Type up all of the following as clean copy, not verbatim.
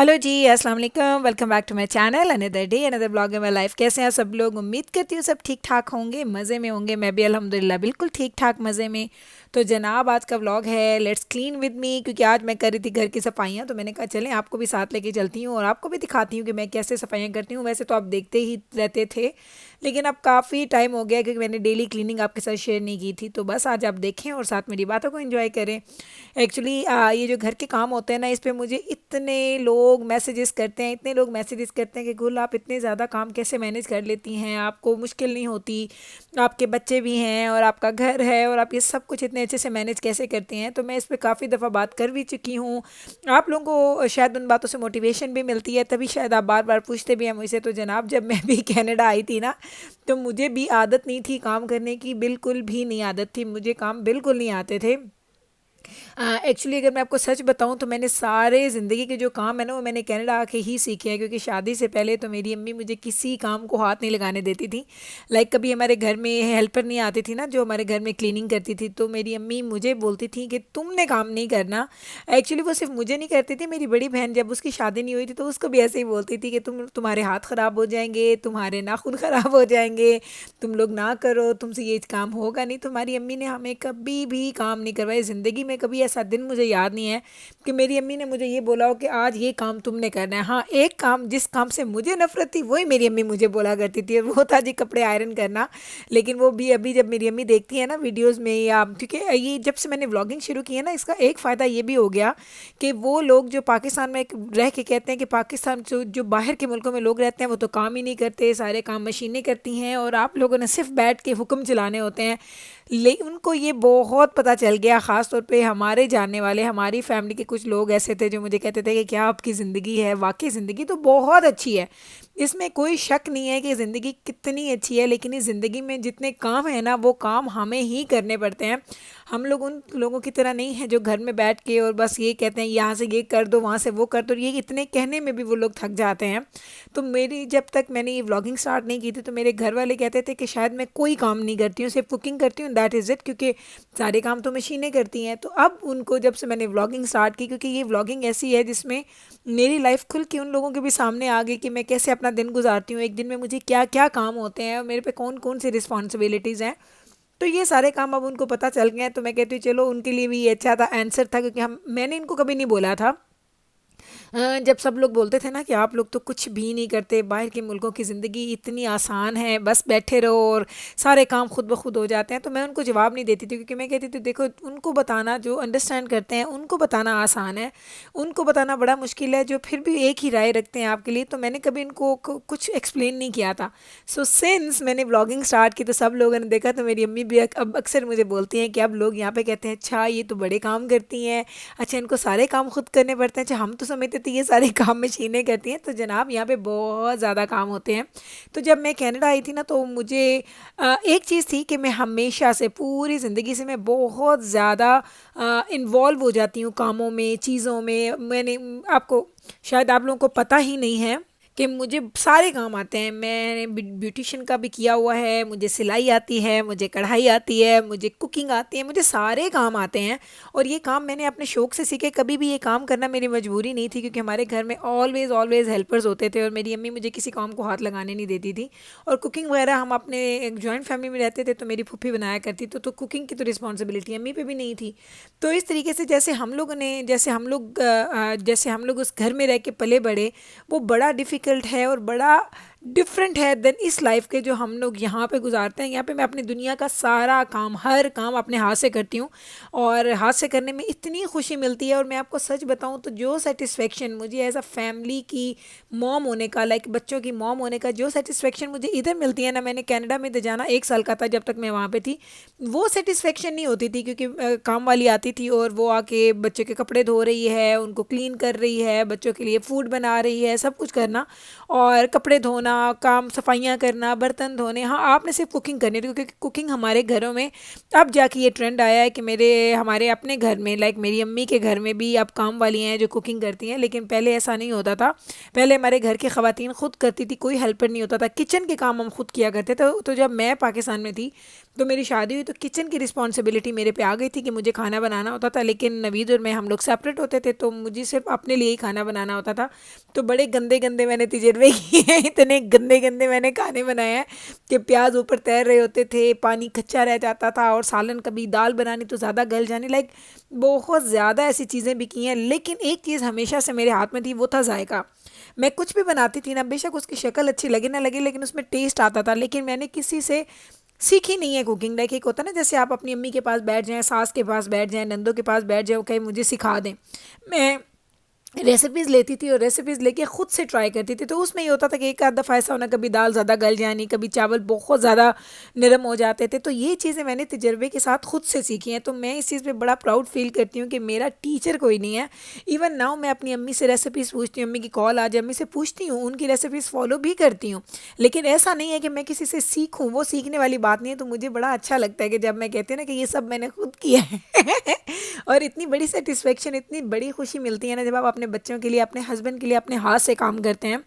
Hello ji, अस्सलाम वालेकुम। Welcome back to my channel. Another day another blog in my life. कैसे हैं सब लोग? उम्मीद करती हूँ सब ठीक ठाक होंगे, मज़े में होंगे। मैं भी अल्हम्दुलिल्लाह बिल्कुल ठीक ठाक मज़े में। तो जनाब, आज का व्लॉग है लेट्स क्लीन विद मी, क्योंकि आज मैं कर रही थी घर की सफाइयाँ, तो मैंने कहा चलें आपको भी साथ लेके चलती हूँ और आपको भी दिखाती हूँ कि मैं कैसे सफाइयाँ करती हूँ। वैसे तो आप देखते ही रहते थे, लेकिन अब काफ़ी टाइम हो गया क्योंकि मैंने डेली क्लीनिंग आपके साथ शेयर नहीं की थी। तो बस आज आप देखें और साथ मेरी बातों को एंजॉय करें। एक्चुअली ये जो घर के काम होते हैं ना, इस पे मुझे इतने लोग मैसेजेस करते हैं, इतने लोग मैसेजेस करते हैं कि गुल आप इतने ज़्यादा काम कैसे मैनेज कर लेती हैं, आपको मुश्किल नहीं होती, आपके बच्चे भी हैं और आपका घर है और आप ये सब कुछ इतने अच्छे से मैनेज कैसे करती हैं। तो मैं इस पर काफ़ी दफ़ा बात कर भी चुकी हूँ। आप लोगों को शायद उन बातों से मोटिवेशन भी मिलती है, तभी शायद आप बार बार पूछते भी हैं मुझसे। तो जनाब, जब मैं भी कनाडा आई थी ना, तो मुझे भी आदत नहीं थी काम करने की, बिल्कुल भी नहीं आदत थी, मुझे काम बिल्कुल नहीं आते थे। एक्चुअली अगर मैं आपको सच बताऊं तो मैंने सारे ज़िंदगी के जो काम है ना, वो मैंने कनाडा आके ही सीखे हैं, क्योंकि शादी से पहले तो मेरी अम्मी मुझे किसी काम को हाथ नहीं लगाने देती थी। लाइक कभी हमारे घर में हेल्पर नहीं आती थी ना, जो हमारे घर में क्लीनिंग करती थी, तो मेरी अम्मी मुझे बोलती थी कि तुमने काम नहीं करना। एक्चुअली वो सिर्फ मुझे नहीं करती थी, मेरी बड़ी बहन जब उसकी शादी नहीं हुई थी तो उसको भी ऐसे ही बोलती थी कि तुम्हारे हाथ ख़राब हो जाएंगे, तुम्हारे नाखून ख़राब हो जाएंगे, तुम लोग ना करो, तुमसे ये काम होगा नहीं। तो हमारी अम्मी ने हमें कभी भी काम नहीं करवाया ज़िंदगी में। कभी ऐसा दिन मुझे याद नहीं है कि मेरी अम्मी ने मुझे ये बोला हो कि आज ये काम तुमने करना है। हाँ, एक काम जिस काम से मुझे नफरत थी वही मेरी अम्मी मुझे बोला करती थी, और वो था जी कपड़े आयरन करना। लेकिन वो भी अभी जब मेरी अम्मी देखती है ना वीडियोज़ में, या क्योंकि ये जब से मैंने व्लॉगिंग शुरू की है ना, इसका एक फ़ायदा ये भी हो गया कि वो लोग जो पाकिस्तान में रह के कहते हैं कि पाकिस्तान जो बाहर के मुल्कों में लोग रहते हैं वो तो काम ही नहीं करते, सारे काम मशीनें करती हैं और आप लोगों ने सिर्फ बैठ के हुक्म चलाने होते हैं। लेकिन उनको ये बहुत पता चल गया, ख़ास तौर पे हमारे जानने वाले, हमारी फैमिली के कुछ लोग ऐसे थे जो मुझे कहते थे कि क्या आपकी ज़िंदगी है, वाकई ज़िंदगी तो बहुत अच्छी है, इसमें कोई शक नहीं है कि ज़िंदगी कितनी अच्छी है। लेकिन इस ज़िंदगी में जितने काम हैं ना, वो काम हमें ही करने पड़ते हैं। हम लोग उन लोगों की तरह नहीं है जो घर में बैठ के और बस ये कहते हैं यहाँ से ये कर दो, वहाँ से वो कर दो। ये इतने कहने में भी वो लोग थक जाते हैं। तो मेरी जब तक मैंने ये व्लॉगिंग स्टार्ट नहीं की थी तो मेरे घर वाले कहते थे कि शायद मैं कोई काम नहीं करती हूँ, सिर्फ कुकिंग करती हूँ, दैट इज़ इट, क्योंकि सारे काम तो मशीनें करती हैं। तो अब उनको जब से मैंने व्लॉगिंग स्टार्ट की, क्योंकि ये व्लॉगिंग ऐसी है जिसमें मेरी लाइफ खुल के उन लोगों के भी सामने आ गई कि मैं कैसे अपना दिन गुजारती हूँ, एक दिन में मुझे क्या क्या काम होते हैं और मेरे पे कौन कौन सी रिस्पॉन्सिबिलिटीज़ हैं। तो ये सारे काम अब उनको पता चल गए हैं। तो मैं कहती हूँ चलो, उनके लिए भी ये अच्छा था, आंसर था, क्योंकि हम मैंने इनको कभी नहीं बोला था। जब सब लोग बोलते थे ना कि आप लोग तो कुछ भी नहीं करते, बाहर के मुल्कों की ज़िंदगी इतनी आसान है, बस बैठे रहो और सारे काम खुद ब खुद हो जाते हैं, तो मैं उनको जवाब नहीं देती थी, क्योंकि मैं कहती थी देखो, उनको बताना, जो अंडरस्टैंड करते हैं उनको बताना आसान है, उनको बताना बड़ा मुश्किल है, जो फिर भी एक ही राय रखते हैं आपके लिए। तो मैंने कभी इनको कुछ एक्सप्लेन नहीं किया था। सो सिंस मैंने ब्लॉगिंग स्टार्ट की तो सब लोगों ने देखा, तो मेरी अम्मी भी अब अक्सर मुझे बोलती हैं कि अब लोग यहाँ पे कहते हैं अच्छा ये तो बड़े काम करती हैं, अच्छा इनको सारे काम खुद करने पड़ते हैं, अच्छा हम तो समझते थे ये सारे काम मशीनें करती हैं। तो जनाब, यहाँ पे बहुत ज़्यादा काम होते हैं। तो जब मैं कनाडा आई थी ना, तो मुझे एक चीज़ थी कि मैं हमेशा से, पूरी ज़िंदगी से मैं बहुत ज़्यादा इन्वॉल्व हो जाती हूँ कामों में, चीज़ों में। मैंने आपको शायद आप लोगों को पता ही नहीं है कि मुझे सारे काम आते हैं। मैंने ब्यूटिशियन का भी किया हुआ है, मुझे सिलाई आती है, मुझे कढ़ाई आती है, मुझे कुकिंग आती है, मुझे सारे काम आते हैं। और ये काम मैंने अपने शौक़ से सीखे, कभी भी ये काम करना मेरी मजबूरी नहीं थी, क्योंकि हमारे घर में ऑलवेज़ ऑलवेज़ हेल्पर्स होते थे और मेरी अम्मी मुझे किसी काम को हाथ लगाने नहीं देती थी। और कुकिंग वगैरह, हम अपने एक जॉइंट फैमिली में रहते थे तो मेरी फूफी बनाया करती, तो कुकिंग की तो रिस्पॉन्सिबिलिटी अम्मी पे भी नहीं थी। तो इस तरीके से जैसे हम लोगों ने, जैसे हम लोग उस घर में रह के पले बड़े, वो बड़ा डिफ़िकल्ट है और बड़ा डिफरेंट है देन इस लाइफ के जो हम लोग यहाँ पे गुजारते हैं। यहाँ पे मैं अपनी दुनिया का सारा काम, हर काम अपने हाथ से करती हूँ और हाथ से करने में इतनी खुशी मिलती है। और मैं आपको सच बताऊँ तो जो सेटिस्फेक्शन मुझे एज अ फैमिली की मॉम होने का, लाइक बच्चों की मॉम होने का, जो सेटिस्फेक्शन मुझे इधर मिलती है ना, मैंने कनाडा में तो जाना 1 साल का था जब तक मैं वहाँ पे थी, वो सेटिस्फेक्शन नहीं होती थी, क्योंकि काम वाली आती थी और वो आके बच्चे के कपड़े धो रही है, उनको क्लीन कर रही है, बच्चों के लिए फूड बना रही है, सब कुछ करना, और कपड़े धोना, काम सफाइयाँ करना, बर्तन धोने। हाँ, आपने सिर्फ कुकिंग करनी थी, क्योंकि कुकिंग हमारे घरों में अब जाके ये ट्रेंड आया है कि हमारे अपने घर में, लाइक मेरी अम्मी के घर में भी अब काम वाली हैं जो कुकिंग करती हैं। लेकिन पहले ऐसा नहीं होता था। पहले हमारे घर की ख़वातीन खुद करती थी, कोई हेल्पर नहीं होता था, किचन के काम हम खुद किया करते थे। तो जब मैं पाकिस्तान में थी तो मेरी शादी हुई तो किचन की रिस्पॉन्सिबिलिटी मेरे पे आ गई थी कि मुझे खाना बनाना होता था, लेकिन नवीद और मैं हम लोग सेपरेट होते थे तो मुझे सिर्फ अपने लिए ही खाना बनाना होता था। तो बड़े गंदे गंदे मैंने तजर्बे किए हैं, इतने गंदे गंदे मैंने खाने बनाए हैं कि प्याज ऊपर तैर रहे होते थे, पानी कच्चा रह जाता था, और सालन कभी दाल बनानी तो ज़्यादा गल जानी, लाइक बहुत ज़्यादा ऐसी चीज़ें भी की हैं। लेकिन एक चीज़ हमेशा से मेरे हाथ में थी, वो था जायका। मैं कुछ भी बनाती थी ना, बेशक उसकी शक्ल अच्छी लगे ना लगे, लेकिन उसमें टेस्ट आता था। लेकिन मैंने किसी से सीखी नहीं है कुकिंग। लाइक एक होता है ना, जैसे आप अपनी अम्मी के पास बैठ जाएं, सास के पास बैठ जाएं, नंदों के पास बैठ जाओ, कहीं मुझे सिखा दें। मैं रेसिपीज़ लेती थी और रेसिपीज़ लेके ख़ुद से ट्राई करती थी। तो उसमें ये होता था कि एक आध दफ़ा ऐसा होना, कभी दाल ज़्यादा गल जानी, कभी चावल बहुत ज़्यादा नरम हो जाते थे। तो ये चीज़ें मैंने तजर्बे के साथ ख़ुद से सीखी हैं। तो मैं इस चीज़ पे बड़ा प्राउड फील करती हूँ कि मेरा टीचर कोई नहीं है। इवन नाउ मैं अपनी अम्मी से रेसिपीज़ पूछती हूँ, अम्मी की कॉल आ जाए, अम्मी से पूछती हूँ, उनकी रेसिपीज़ फॉलो भी करती हूँ। लेकिन ऐसा नहीं है कि मैं किसी से सीखूँ, वो सीखने वाली बात नहीं है। तो मुझे बड़ा अच्छा लगता है कि जब मैं कहती हूँ ना कि ये सब मैंने खुद किया है और इतनी बड़ी सेटिस्फेक्शन, इतनी बड़ी खुशी मिलती है ना जब आप अपने बच्चों के लिए, अपने हस्बैंड के लिए अपने हाथ से काम करते हैं।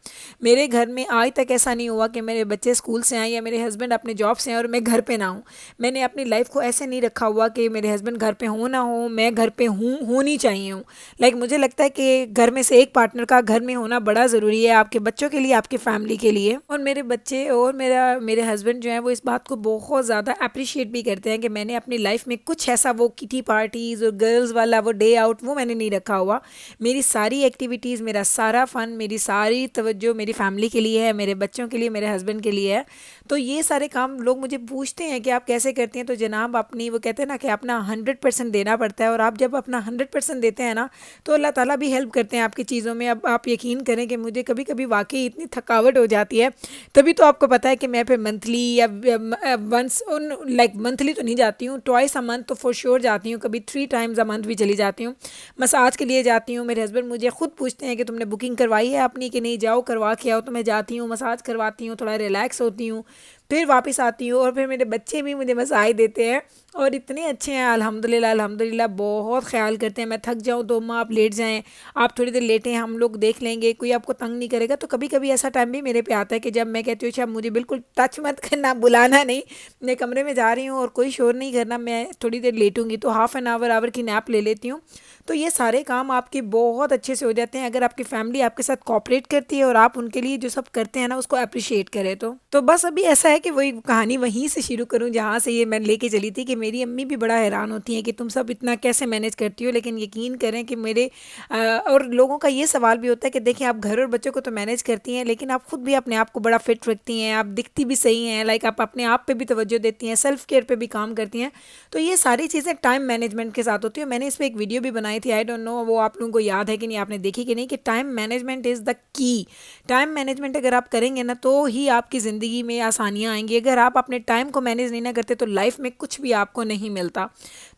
मेरे घर में आज तक ऐसा नहीं हुआ कि मेरे बच्चे स्कूल से आए या मेरे हस्बैंड अपने जॉब से आए और मैं घर पे ना हूँ। मैंने अपनी लाइफ को ऐसे नहीं रखा हुआ कि मेरे हस्बैंड घर पे हो ना हो, मैं घर पे हूँ, होनी चाहिए हूँ। लाइक मुझे लगता है कि घर में से एक पार्टनर का घर में होना बड़ा ज़रूरी है, आपके बच्चों के लिए, आपकी फैमिली के लिए। और मेरे बच्चे और मेरे हस्बैंड जो हैं वो इस बात को बहुत ज़्यादा अप्रिशिएट भी करते हैं कि मैंने अपनी लाइफ में कुछ ऐसा, वो किटी पार्टीज़ और गर्ल्स वाला वो डे आउट, वो मैंने नहीं रखा हुआ। मेरी सारी एक्टिविटीज़, मेरा सारा फ़न, मेरी सारी तवज्जो मेरी फैमिली के लिए है, मेरे बच्चों के लिए, मेरे हस्बैंड के लिए है। तो ये सारे काम लोग मुझे पूछते हैं कि आप कैसे करती हैं। तो जनाब अपनी, वो कहते हैं ना कि अपना 100% देना पड़ता है। और आप जब अपना 100% देते हैं ना, तो अल्लाह ताला भी हेल्प करते हैं आपकी चीज़ों में। अब आप यकीन करें कि मुझे कभी कभी वाकई इतनी थकावट हो जाती है। तभी तो आपको पता है कि मैं फिर मंथली या वंस उन, लाइक मंथली तो नहीं जाती हूँ, ट्वाइस अ मंथ तो फॉर श्योर जाती हूँ, कभी 3 टाइम्स अ मंथ भी चली जाती हूँ। मसाज के लिए जाती हूँ। मेरे हस्बैंड मुझे खुद पूछते हैं कि तुमने बुकिंग करवाई है अपनी कि नहीं, जाओ करवा के आओ। तो मैं जाती हूँ, मसाज करवाती हूँ, थोड़ा रिलैक्स होती हूँ, फिर वापस आती हूँ। और फिर मेरे बच्चे भी मुझे मसाज देते हैं और इतने अच्छे हैं, अल्हम्दुलिल्लाह अल्हम्दुलिल्लाह, बहुत ख्याल करते हैं। मैं थक जाऊँ तो अम्मा आप लेट जाएँ, आप थोड़ी देर लेटें, हम लोग देख लेंगे, कोई आपको तंग नहीं करेगा। तो कभी कभी ऐसा टाइम भी मेरे पे आता है कि जब मैं कहती हूँ अच्छा मुझे बिल्कुल टच मत करना, बुलाना नहीं, मैं कमरे में जा रही हूँ और कोई शोर नहीं करना, मैं थोड़ी देर लेटूंगी, तो हाफ़ एन आवर की नैप ले लेती हूँ। तो ये सारे काम आपके बहुत अच्छे से हो जाते हैं अगर आपकी फैमिली आपके साथ कोऑपरेट करती है और आप उनके लिए जो सब करते हैं ना उसको अप्रिशिएट करें। तो बस अभी ऐसा है कि वही कहानी वहीं से शुरू करूं जहाँ से ये मैं लेके चली थी कि मेरी अम्मी भी बड़ा हैरान होती हैं कि तुम सब इतना कैसे मैनेज करती हो। लेकिन यकीन करें कि और लोगों का ये सवाल भी होता है कि देखिए आप घर और बच्चों को तो मैनेज करती हैं, लेकिन आप खुद भी अपने आप को बड़ा फिट रखती हैं, आप दिखती भी सही हैं, लाइक आप अपने आप पे भी तवज्जो देती हैं, सेल्फ केयर पे भी काम करती हैं। तो ये सारी चीज़ें टाइम मैनेजमेंट के साथ होती है। मैंने इस पर एक वीडियो भी बनाई थी, आई डोंट नो वो आप लोगों को याद है कि नहीं, आपने देखी कि नहीं, कि time management is the key. Time management अगर आप करेंगे ना तो ही आपकी ज़िंदगी में आसानियाँ आएंगी। अगर आप अपने टाइम को मैनेज नहीं ना करते तो लाइफ में कुछ भी आपको नहीं मिलता।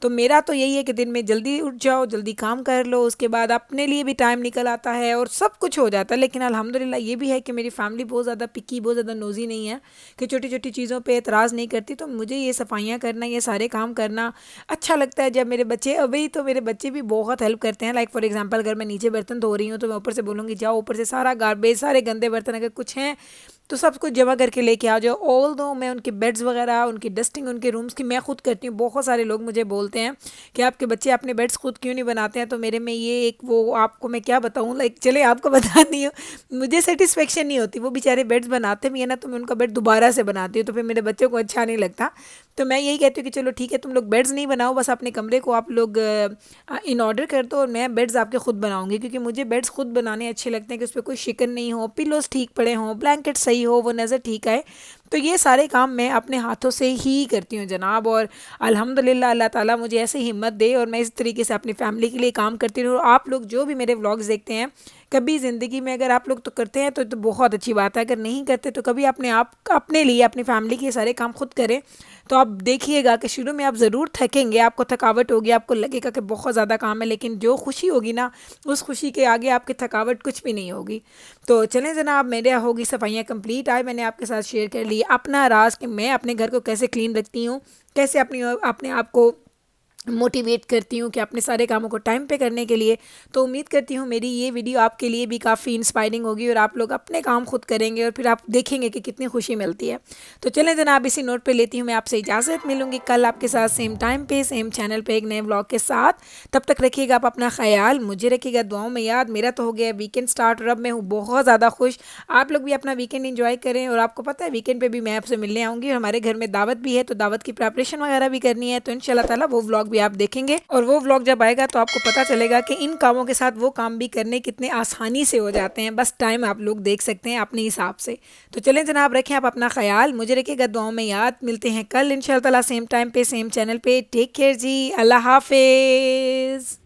तो मेरा तो यही है कि दिन में जल्दी उठ जाओ, जल्दी काम कर लो, उसके बाद अपने लिए भी टाइम निकल आता है और सब कुछ हो जाता है। लेकिन अल्हम्दुलिल्लाह ये भी है कि मेरी फैमिली बहुत ज़्यादा पिकी, बहुत ज़्यादा नोज़ी नहीं है कि छोटी छोटी चीज़ों पे एतराज़ नहीं करती। तो मुझे ये सफाइयाँ करना, ये सारे काम करना अच्छा लगता है। जब मेरे बच्चे, अभी तो मेरे बच्चे भी बहुत हेल्प करते हैं। लाइक फॉर एग्जांपल अगर मैं नीचे बर्तन धो रही हूँ तो मैं ऊपर से बोलूँगी जाओ ऊपर से सारा गार्बेज, सारे गंदे बर्तन अगर कुछ हैं तो सब कुछ जमा करके लेके आ जाओ। ऑल दो मैं उनके बेड्स वगैरह, उनकी डस्टिंग, उनके रूम्स की मैं खुद करती हूँ। बहुत सारे लोग मुझे बोलते हैं कि आपके बच्चे अपने बेड्स खुद क्यों नहीं बनाते हैं। तो मेरे में ये एक, वो आपको मैं क्या बताऊँ, लाइक चले आपको बता दी हूँ, मुझे सेटिस्फेक्शन नहीं होती। वो बेचारे बेड्स बनाते भी है ना तो मैं उनका बेड दोबारा से बनाती हूँ, तो फिर मेरे बच्चों को अच्छा नहीं लगता। तो मैं यही कहती हूँ कि चलो ठीक है, तुम लोग बेड्स नहीं बनाओ, बस अपने कमरे को आप लोग इन ऑर्डर कर दो और मैं बेड्स आपके खुद बनाऊंगी। क्योंकि मुझे बेड्स खुद बनाने अच्छे लगते हैं कि उस पर कोई शिकन नहीं हो, पिलोस ठीक पड़े हों, ब्लैंकेट सही हो, वो नज़र ठीक आए। तो ये सारे काम मैं अपने हाथों से ही करती हूँ जनाब। और अल्हम्दुलिल्लाह अल्लाह ताला मुझे ऐसे हिम्मत दे और मैं इस तरीके से अपनी फैमिली के लिए काम करती रहूँ। और आप लोग जो भी मेरे व्लॉग्स देखते हैं, कभी ज़िंदगी में अगर आप लोग तो करते हैं तो बहुत अच्छी बात है, अगर नहीं करते तो कभी अपने आप, अपने लिए, अपनी फैमिली के सारे काम खुद करें। तो आप देखिएगा कि शुरू में आप ज़रूर थकेंगे, आपको थकावट होगी, आपको लगेगा कि बहुत ज़्यादा काम है, लेकिन जो खुशी होगी ना, उस खुशी के आगे आपकी थकावट कुछ भी नहीं होगी। तो चलें जनाब, मेरे होगी सफाइयाँ कंप्लीट। आज मैंने आपके साथ शेयर कर ली अपना राज कि मैं अपने घर को कैसे क्लीन रखती हूँ, कैसे अपने आप को मोटिवेट करती हूँ कि अपने सारे कामों को टाइम पे करने के लिए। तो उम्मीद करती हूँ मेरी ये वीडियो आपके लिए भी काफ़ी इंस्पायरिंग होगी और आप लोग अपने काम खुद करेंगे और फिर आप देखेंगे कि कितनी खुशी मिलती है। तो चलें जनाब, इसी नोट पे लेती हूँ मैं आपसे इजाज़त। मिलूंगी कल आपके साथ सेम टाइम पे सेम चैनल पे एक नए व्लॉग के साथ। तब तक रखिएगा आप अपना ख्याल, मुझे रखिएगा दुआओं में याद। मेरा तो हो गया वीकेंड स्टार्ट और अब मैं हूँ बहुत ज़्यादा खुश। आप लोग भी अपना वीकेंड एंजॉय करें। और आपको पता है वीकेंड पे भी मैं आपसे मिलने आऊँगी और हमारे घर में दावत भी है, तो दावत की प्रिपरेशन वगैरह भी करनी है। तो इंशाल्लाह ताला वो व्लॉग भी आप देखेंगे और वो व्लॉग जब आएगा तो आपको पता चलेगा कि इन कामों के साथ वो काम भी करने कितने आसानी से हो जाते हैं। बस टाइम आप लोग देख सकते हैं अपने हिसाब से। तो चलें जनाब, रखें आप अपना ख्याल, मुझे रखिएगा दुआओं में याद। मिलते हैं कल इंशाल्लाह ताला सेम टाइम पे सेम चैनल पे। टेक केयर जी, अल्लाह हाफिज़।